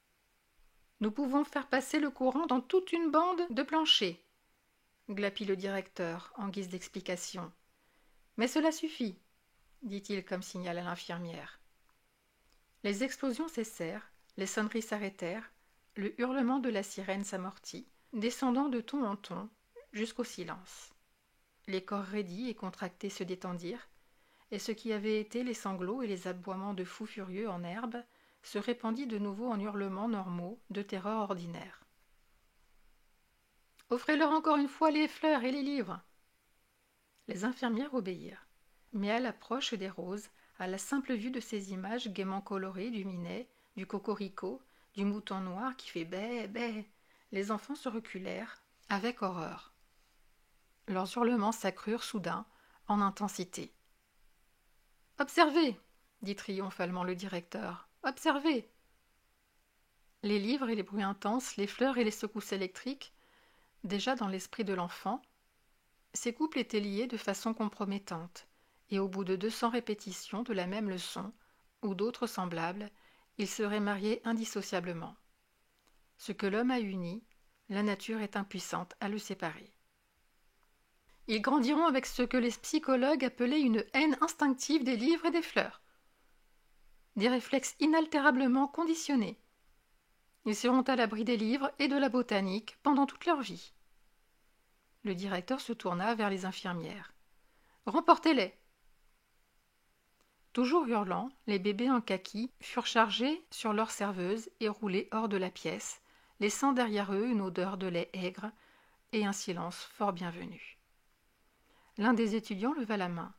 « Nous pouvons faire passer le courant dans toute une bande de plancher, » glapit le directeur en guise d'explication. « Mais cela suffit, » dit-il comme signal à l'infirmière. Les explosions cessèrent, les sonneries s'arrêtèrent, le hurlement de la sirène s'amortit, descendant de ton en ton, jusqu'au silence. Les corps raidis et contractés se détendirent, et ce qui avait été les sanglots et les aboiements de fous furieux en herbe se répandit de nouveau en hurlements normaux de terreur ordinaire. « Offrez-leur encore une fois les fleurs et les livres !» Les infirmières obéirent, mais à l'approche des roses, à la simple vue de ces images gaiement colorées du minet, du cocorico, du mouton noir qui fait bé, bé, les enfants se reculèrent avec horreur. Leurs hurlements s'accrurent soudain en intensité. « Observez !» dit triomphalement le directeur. « Observez !» Les livres et les bruits intenses, les fleurs et les secousses électriques, déjà dans l'esprit de l'enfant, ces couples étaient liés de façon compromettante, et au bout de 200 répétitions de la même leçon, ou d'autres semblables, ils seraient mariés indissociablement. Ce que l'homme a uni, la nature est impuissante à le séparer. Ils grandiront avec ce que les psychologues appelaient une haine instinctive des livres et des fleurs. Des réflexes inaltérablement conditionnés. Ils seront à l'abri des livres et de la botanique pendant toute leur vie. Le directeur se tourna vers les infirmières. « Remportez-les !» Toujours hurlant, les bébés en kaki furent chargés sur leurs serveuses et roulés hors de la pièce, laissant derrière eux une odeur de lait aigre et un silence fort bienvenu. L'un des étudiants leva la main,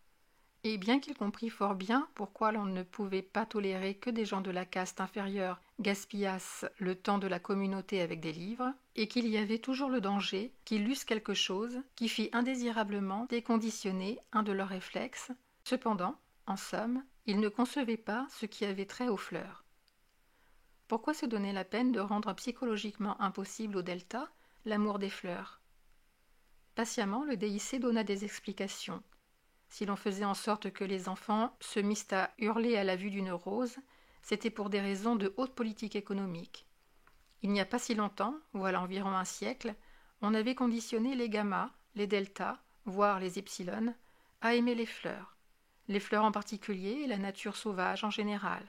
et bien qu'il comprît fort bien pourquoi l'on ne pouvait pas tolérer que des gens de la caste inférieure gaspillassent le temps de la communauté avec des livres, et qu'il y avait toujours le danger qu'ils lussent quelque chose qui fît indésirablement déconditionner un de leurs réflexes, cependant, en somme, il ne concevait pas ce qui avait trait aux fleurs. Pourquoi se donner la peine de rendre psychologiquement impossible au delta l'amour des fleurs ? Patiemment, le DIC donna des explications. Si l'on faisait en sorte que les enfants se missent à hurler à la vue d'une rose, c'était pour des raisons de haute politique économique. Il n'y a pas si longtemps, voilà environ un siècle, on avait conditionné les gammas, les deltas, voire les epsilon, à aimer les fleurs en particulier et la nature sauvage en général.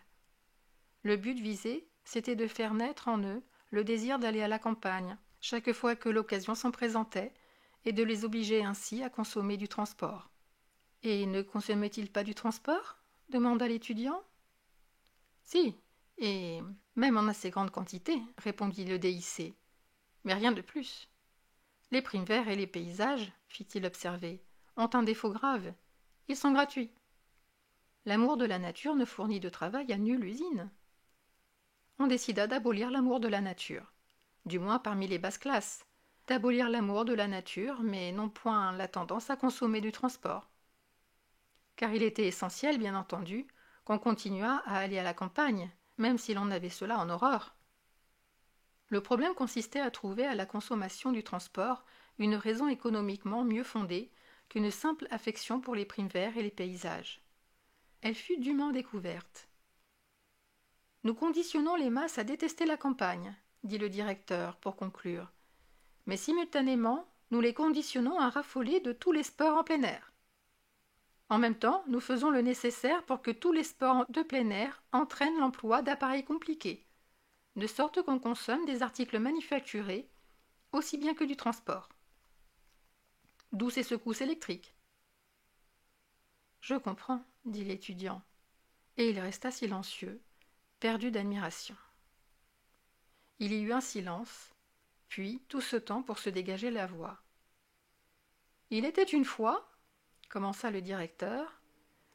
Le but visé, c'était de faire naître en eux le désir d'aller à la campagne, chaque fois que l'occasion s'en présentait, et de les obliger ainsi à consommer du transport. « Et ne consommaient-ils pas du transport » demanda l'étudiant. « Si, Et même en assez grande quantité, répondit le DIC. Mais rien de plus. Les primes verts et les paysages, fit-il observer, ont un défaut grave. Ils sont gratuits. L'amour de la nature ne fournit de travail à nulle usine. On décida d'abolir l'amour de la nature, du moins parmi les basses classes, d'abolir l'amour de la nature, mais non point la tendance à consommer du transport. Car il était essentiel, bien entendu, qu'on continuât à aller à la campagne, même si l'on avait cela en horreur. Le problème consistait à trouver à la consommation du transport une raison économiquement mieux fondée qu'une simple affection pour les primes verts et les paysages. Elle fut dûment découverte. Nous conditionnons les masses à détester la campagne, dit le directeur pour conclure, mais simultanément, nous les conditionnons à raffoler de tous les sports en plein air. En même temps, nous faisons le nécessaire pour que tous les sports de plein air entraînent l'emploi d'appareils compliqués, de sorte qu'on consomme des articles manufacturés aussi bien que du transport. D'où ces secousses électriques. Je comprends, dit l'étudiant, et il resta silencieux, perdu d'admiration. Il y eut un silence, puis tout ce temps pour se dégager la voix. Il était une fois, commença le directeur,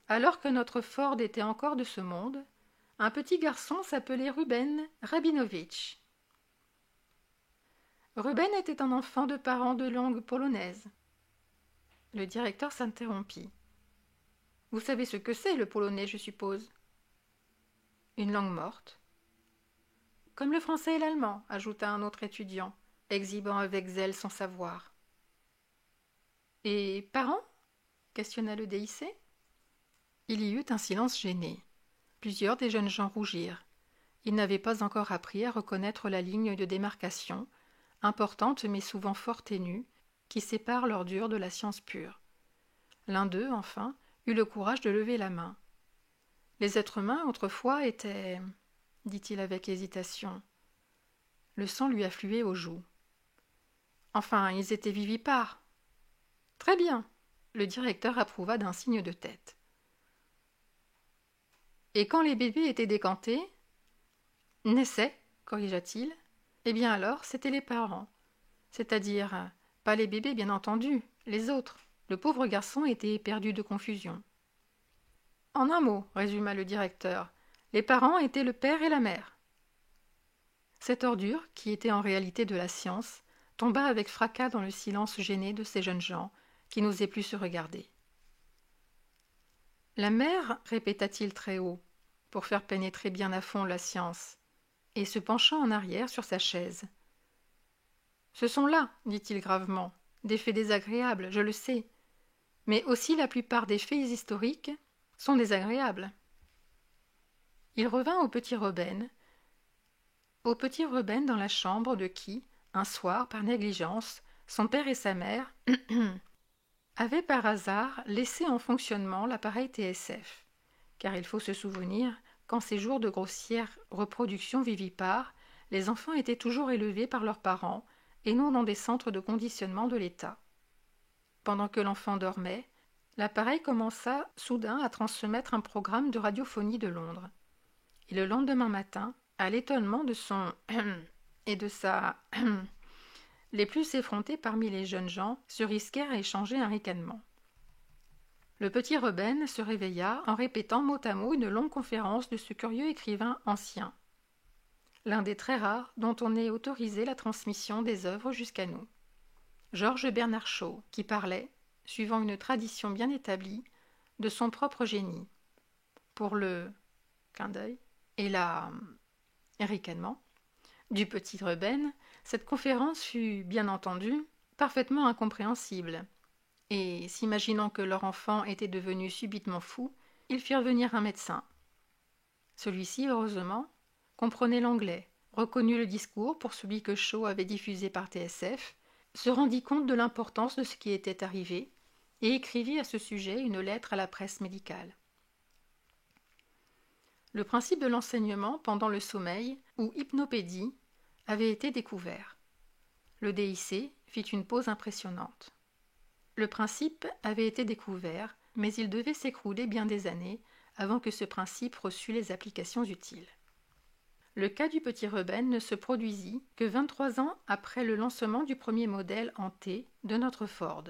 alors que notre Ford était encore de ce monde, un petit garçon s'appelait Ruben Rabinovitch. Ruben était un enfant de parents de langue polonaise. Le directeur s'interrompit. Vous savez ce que c'est, le polonais, je suppose? Une langue morte. Comme le français et l'allemand, ajouta un autre étudiant, exhibant avec zèle son savoir. Et parents? Questionna le DIC. Il y eut un silence gêné. Plusieurs des jeunes gens rougirent. Ils n'avaient pas encore appris à reconnaître la ligne de démarcation, importante mais souvent fort ténue, qui sépare l'ordure de la science pure. L'un d'eux, enfin, eut le courage de lever la main. Les êtres humains, autrefois, étaient... dit-il avec hésitation. Le sang lui affluait aux joues. Enfin, ils étaient vivipares. Très bien. Le directeur approuva d'un signe de tête. Et quand les bébés étaient décantés, naissaient, corrigea-t-il, eh bien alors, c'étaient les parents. C'est-à-dire, pas les bébés, bien entendu, les autres. Le pauvre garçon était éperdu de confusion. En un mot, résuma le directeur, les parents étaient le père et la mère. Cette ordure, qui était en réalité de la science, tomba avec fracas dans le silence gêné de ces jeunes gens, qui n'osaient plus se regarder. La mère, répéta-t-il très haut, pour faire pénétrer bien à fond la science, et se penchant en arrière sur sa chaise. Ce sont là, dit-il gravement, des faits désagréables, je le sais, mais aussi la plupart des faits historiques sont désagréables. Il revint au petit Ruben dans la chambre de qui, un soir, par négligence, son père et sa mère avaient par hasard laissé en fonctionnement l'appareil TSF, car il faut se souvenir qu'en ces jours de grossière reproduction vivipare, les enfants étaient toujours élevés par leurs parents et non dans des centres de conditionnement de l'État. Pendant que l'enfant dormait, l'appareil commença soudain à transmettre un programme de radiophonie de Londres. Et le lendemain matin, à l'étonnement de son et de sa les plus effrontés parmi les jeunes gens se risquèrent à échanger un ricanement. Le petit Ruben se réveilla en répétant mot à mot une longue conférence de ce curieux écrivain ancien, l'un des très rares dont on ait autorisé la transmission des œuvres jusqu'à nous. Georges Bernard Shaw, qui parlait, suivant une tradition bien établie, de son propre génie. Pour le clin d'œil et la ricanement du petit Ruben, cette conférence fut, bien entendu, parfaitement incompréhensible, et, s'imaginant que leur enfant était devenu subitement fou, ils firent venir un médecin. Celui-ci, heureusement, comprenait l'anglais, reconnut le discours pour celui que Shaw avait diffusé par TSF, se rendit compte de l'importance de ce qui était arrivé, et écrivit à ce sujet une lettre à la presse médicale. Le principe de l'enseignement pendant le sommeil, ou hypnopédie, avait été découvert. Le DIC fit une pause impressionnante. Le principe avait été découvert, mais il devait s'écrouler bien des années avant que ce principe reçût les applications utiles. Le cas du petit Reuben ne se produisit que 23 ans après le lancement du premier modèle en T de notre Ford.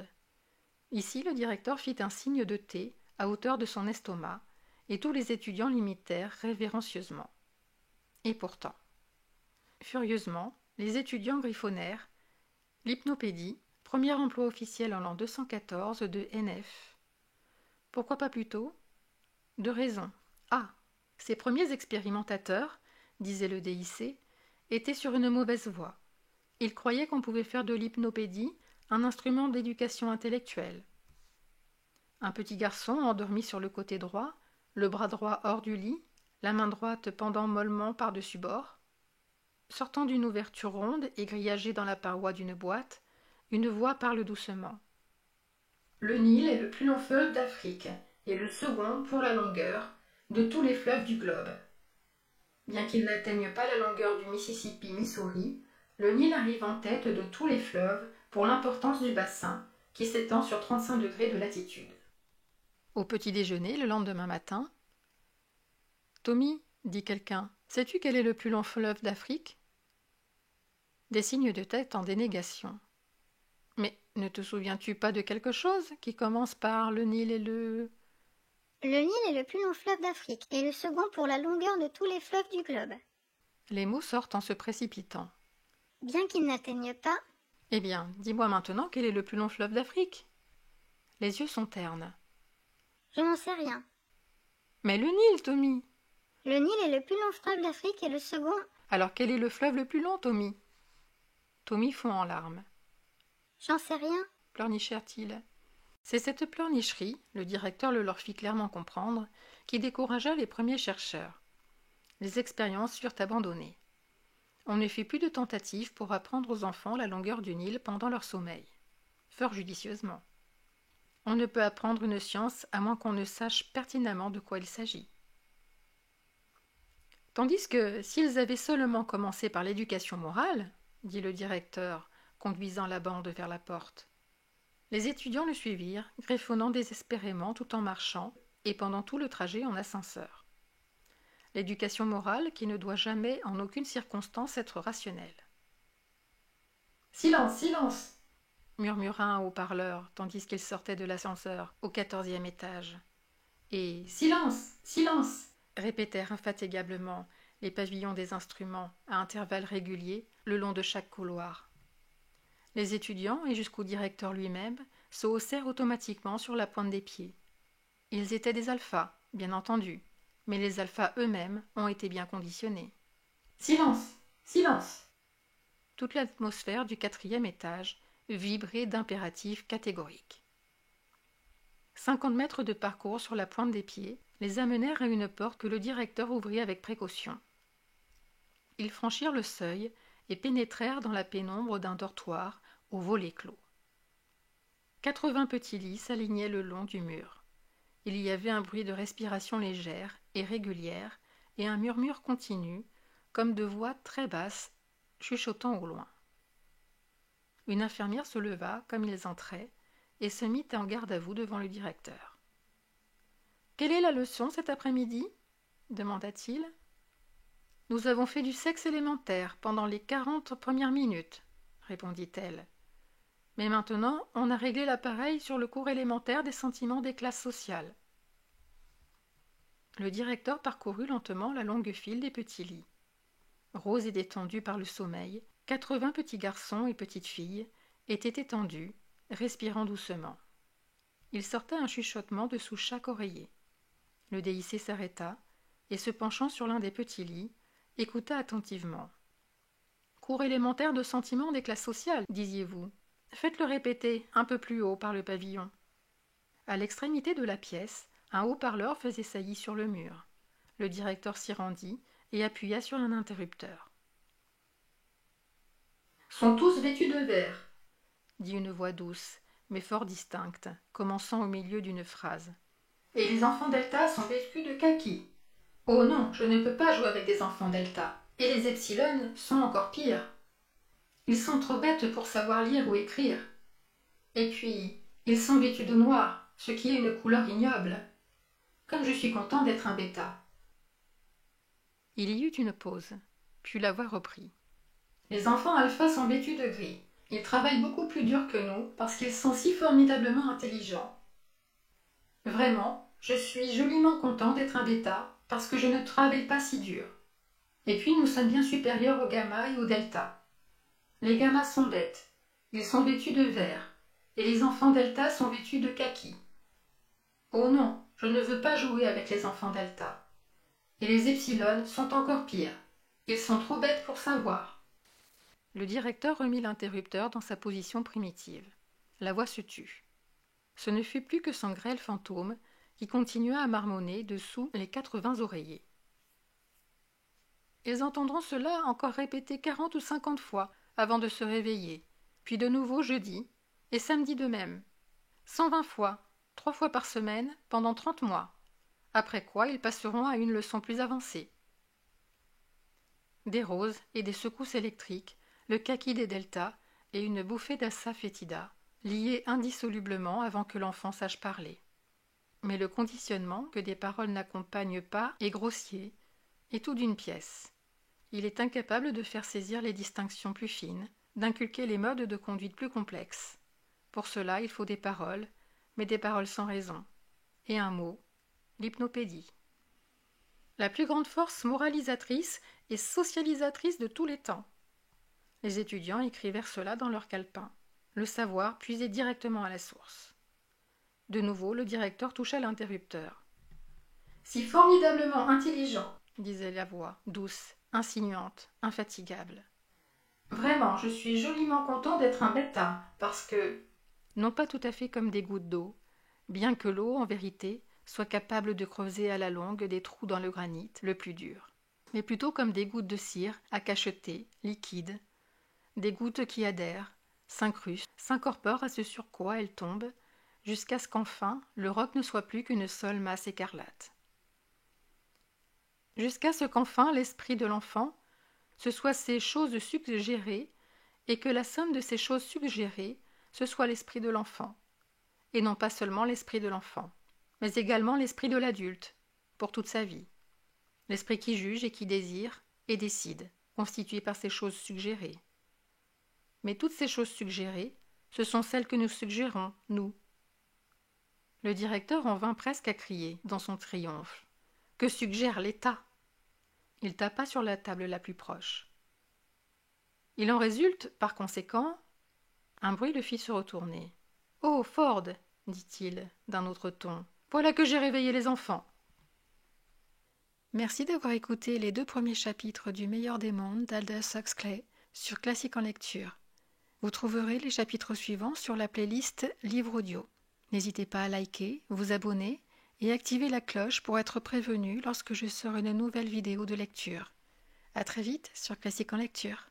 Ici, le directeur fit un signe de T à hauteur de son estomac, et tous les étudiants l'imitèrent révérencieusement. Et pourtant, furieusement, les étudiants griffonnèrent « L'hypnopédie, premier emploi officiel en l'an 214 de NF. » Pourquoi pas plus tôt ? Deux raisons. A. Ces premiers expérimentateurs, disait le DIC, étaient sur une mauvaise voie. Ils croyaient qu'on pouvait faire de l'hypnopédie un instrument d'éducation intellectuelle. Un petit garçon endormi sur le côté droit, le bras droit hors du lit, la main droite pendant mollement par-dessus bord. Sortant d'une ouverture ronde et grillagée dans la paroi d'une boîte, une voix parle doucement. Le Nil est le plus long fleuve d'Afrique et le second pour la longueur de tous les fleuves du globe. Bien qu'il n'atteigne pas la longueur du Mississippi-Missouri, le Nil arrive en tête de tous les fleuves pour l'importance du bassin, qui s'étend sur 35 degrés de latitude. Au petit déjeuner, le lendemain matin, « Tommy, dit quelqu'un, sais-tu quel est le plus long fleuve d'Afrique ?» Des signes de tête en dénégation. « Mais ne te souviens-tu pas de quelque chose qui commence par le Nil et le... » Le Nil est le plus long fleuve d'Afrique et le second pour la longueur de tous les fleuves du globe. Les mots sortent en se précipitant. Bien qu'ils n'atteignent pas... Eh bien, dis-moi maintenant quel est le plus long fleuve d'Afrique. Les yeux sont ternes. Je n'en sais rien. Mais le Nil, Tommy. Le Nil est le plus long fleuve d'Afrique et le second... Alors quel est le fleuve le plus long, Tommy? Tommy fond en larmes. J'en sais rien, pleurnichèrent-ils. C'est cette pleurnicherie, le directeur le leur fit clairement comprendre, qui découragea les premiers chercheurs. Les expériences furent abandonnées. On ne fit plus de tentatives pour apprendre aux enfants la longueur du Nil pendant leur sommeil. Fort judicieusement. On ne peut apprendre une science à moins qu'on ne sache pertinemment de quoi il s'agit. Tandis que, s'ils avaient seulement commencé par l'éducation morale, dit le directeur, conduisant la bande vers la porte, les étudiants le suivirent, griffonnant désespérément tout en marchant, et pendant tout le trajet en ascenseur. L'éducation morale qui ne doit jamais en aucune circonstance être rationnelle. « Silence, silence !» murmura un haut-parleur, tandis qu'il sortait de l'ascenseur, au 14e étage. Et « Silence, silence !» répétèrent infatigablement les pavillons des instruments, à intervalles réguliers, le long de chaque couloir. Les étudiants, et jusqu'au directeur lui-même, se haussèrent automatiquement sur la pointe des pieds. Ils étaient des alphas, bien entendu, mais les alphas eux-mêmes ont été bien conditionnés. « Silence, silence !» Toute l'atmosphère du 4e étage vibrait d'impératifs catégoriques. 50 mètres de parcours sur la pointe des pieds les amenèrent à une porte que le directeur ouvrit avec précaution. Ils franchirent le seuil et pénétrèrent dans la pénombre d'un dortoir aux volets clos. 80 petits lits s'alignaient le long du mur. Il y avait un bruit de respiration légère et régulière et un murmure continu, comme de voix très basses chuchotant au loin. Une infirmière se leva comme ils entraient et se mit en garde à vous devant le directeur. « Quelle est la leçon cet après-midi » demanda-t-il. « Nous avons fait du sexe élémentaire pendant les 40 premières minutes, » répondit-elle. « Mais maintenant, on a réglé l'appareil sur le cours élémentaire des sentiments des classes sociales. » Le directeur parcourut lentement la longue file des petits lits. Roses et détendus par le sommeil, 80 petits garçons et petites filles étaient étendus, respirant doucement. Il sortait un chuchotement de sous chaque oreiller. Le DIC s'arrêta et, se penchant sur l'un des petits lits, écouta attentivement. « Cours élémentaire de sentiments des classes sociales, disiez-vous. Faites-le répéter un peu plus haut par le pavillon. » À l'extrémité de la pièce, un haut-parleur faisait saillie sur le mur. Le directeur s'y rendit et appuya sur un interrupteur. « Sont tous vêtus de vert, » dit une voix douce, mais fort distincte, commençant au milieu d'une phrase. « Et les enfants delta sont vêtus de kaki. Oh non, je ne peux pas jouer avec des enfants delta. Et les epsilon sont encore pires. Ils sont trop bêtes pour savoir lire ou écrire. Et puis, ils sont vêtus de noir, ce qui est une couleur ignoble. Comme je suis content d'être un bêta. » Il y eut une pause. puis la voix reprit. Les enfants alpha sont vêtus de gris. Ils travaillent beaucoup plus dur que nous parce qu'ils sont si formidablement intelligents. Vraiment, je suis joliment content d'être un bêta parce que je ne travaille pas si dur. Et puis nous sommes bien supérieurs aux gamma et aux delta. Les gammas sont bêtes. Ils sont vêtus de vert. Et les enfants delta sont vêtus de kaki. Oh non, je ne veux pas jouer avec les enfants delta. Et les epsilon sont encore pires. Ils sont trop bêtes pour savoir. Le directeur remit l'interrupteur dans sa position primitive. La voix se tut. Ce ne fut plus que son grêle fantôme qui continua à marmonner dessous les 80 oreillers. Ils entendront cela encore répété 40 ou 50 fois avant de se réveiller, puis de nouveau jeudi, et samedi de même. 120 fois, 3 fois par semaine, pendant 30 mois. Après quoi, ils passeront à une leçon plus avancée. Des roses et des secousses électriques, le kaki des deltas et une bouffée d'assa fétida, liés indissolublement avant que l'enfant sache parler. Mais le conditionnement, que des paroles n'accompagnent pas, est grossier, et tout d'une pièce. Il est incapable de faire saisir les distinctions plus fines, d'inculquer les modes de conduite plus complexes. Pour cela, il faut des paroles, mais des paroles sans raison. Et un mot, l'hypnopédie. La plus grande force moralisatrice et socialisatrice de tous les temps. Les étudiants écrivèrent cela dans leur calepin. Le savoir puisait directement à la source. De nouveau, le directeur toucha l'interrupteur. « Si formidablement intelligent, disait la voix, douce, insinuante, infatigable. Vraiment, je suis joliment content d'être un bêta, parce que... » Non pas tout à fait comme des gouttes d'eau, bien que l'eau, en vérité, soit capable de creuser à la longue des trous dans le granit, le plus dur, mais plutôt comme des gouttes de cire, à cacheter, liquides, des gouttes qui adhèrent, s'incrustent, s'incorporent à ce sur quoi elles tombent, jusqu'à ce qu'enfin le roc ne soit plus qu'une seule masse écarlate. Jusqu'à ce qu'enfin l'esprit de l'enfant, ce soit ces choses suggérées, et que la somme de ces choses suggérées, ce soit l'esprit de l'enfant, et non pas seulement l'esprit de l'enfant, mais également l'esprit de l'adulte, pour toute sa vie. L'esprit qui juge et qui désire et décide, constitué par ces choses suggérées. Mais toutes ces choses suggérées, ce sont celles que nous suggérons, nous. Le directeur en vint presque à crier, dans son triomphe. « Que suggère l'État ?» Il tapa sur la table la plus proche. Il en résulte, par conséquent... Un bruit le fit se retourner. « Oh, Ford !» dit-il, d'un autre ton. « Voilà que j'ai réveillé les enfants !» Merci d'avoir écouté les 2 premiers chapitres du Meilleur des mondes d'Aldous Huxley sur Classique en lecture. Vous trouverez les chapitres suivants sur la playlist Livre audio. N'hésitez pas à liker, vous abonner et activer la cloche pour être prévenu lorsque je sors une nouvelle vidéo de lecture. À très vite sur Classique en lecture.